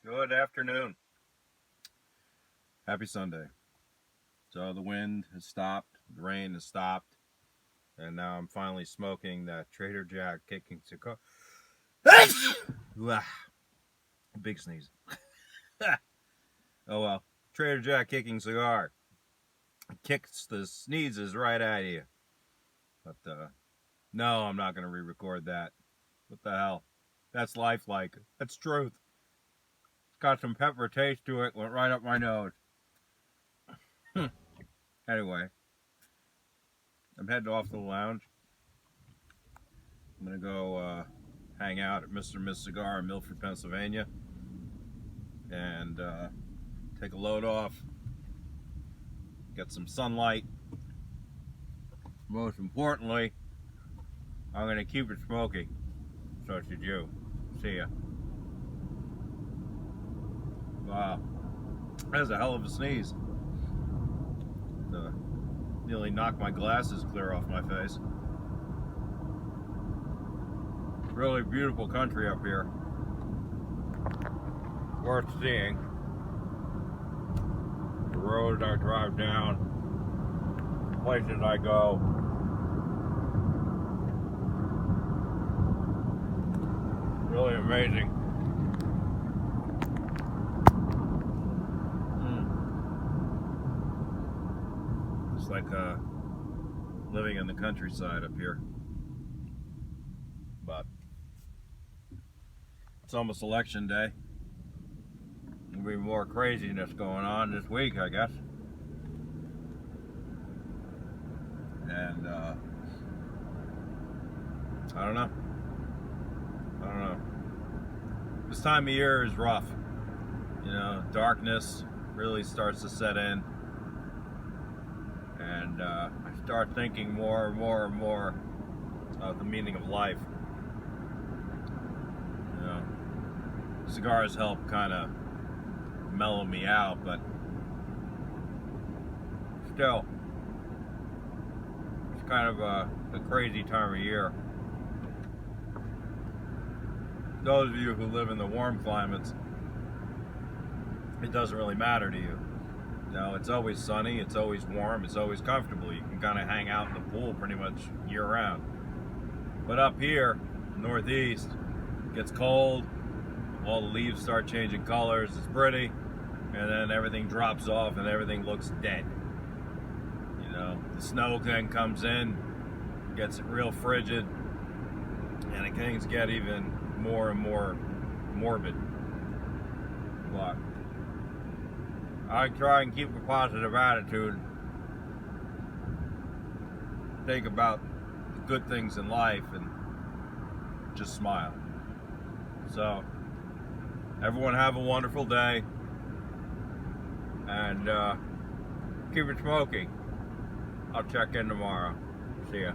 Good afternoon. Happy Sunday. So the wind has stopped, the rain has stopped, and now I'm finally smoking that Trader Jack kicking cigar. Big sneeze. Oh well. Trader Jack kicking cigar. Kicks the sneezes right at you. But no, I'm not gonna re-record that. What the hell? That's lifelike. That's truth. It's got some pepper taste to it, went right up my nose. Anyway, I'm heading off to the lounge. I'm gonna go hang out at Mr. and Miss Cigar in Milford, Pennsylvania, and take a load off, get some sunlight. Most importantly, I'm gonna keep it smoking. So should you. See ya. Wow, that's a hell of a sneeze. Nearly knocked my glasses clear off my face. Really beautiful country up here. Worth seeing. The roads I drive down, places I go. Really amazing. It's like living in the countryside up here. But it's almost election day. There'll be more craziness going on this week, I guess. And I don't know. This time of year is rough. You know, darkness really starts to set in. And I start thinking more and more about the meaning of life. You know, cigars help kind of mellow me out, but still, it's kind of a crazy time of year. Those of you who live in the warm climates, it doesn't really matter to you. You know, it's always sunny, it's always warm, it's always comfortable. You can kind of hang out in the pool pretty much year round. But up here, northeast, it gets cold, all the leaves start changing colors, it's pretty, and then everything drops off and everything looks dead. You know, the snow then comes in, gets real frigid, and things get even more and more morbid. But I try and keep a positive attitude. Think about the good things in life and just smile. So, everyone have a wonderful day. And keep it smoking. I'll check in tomorrow. See ya.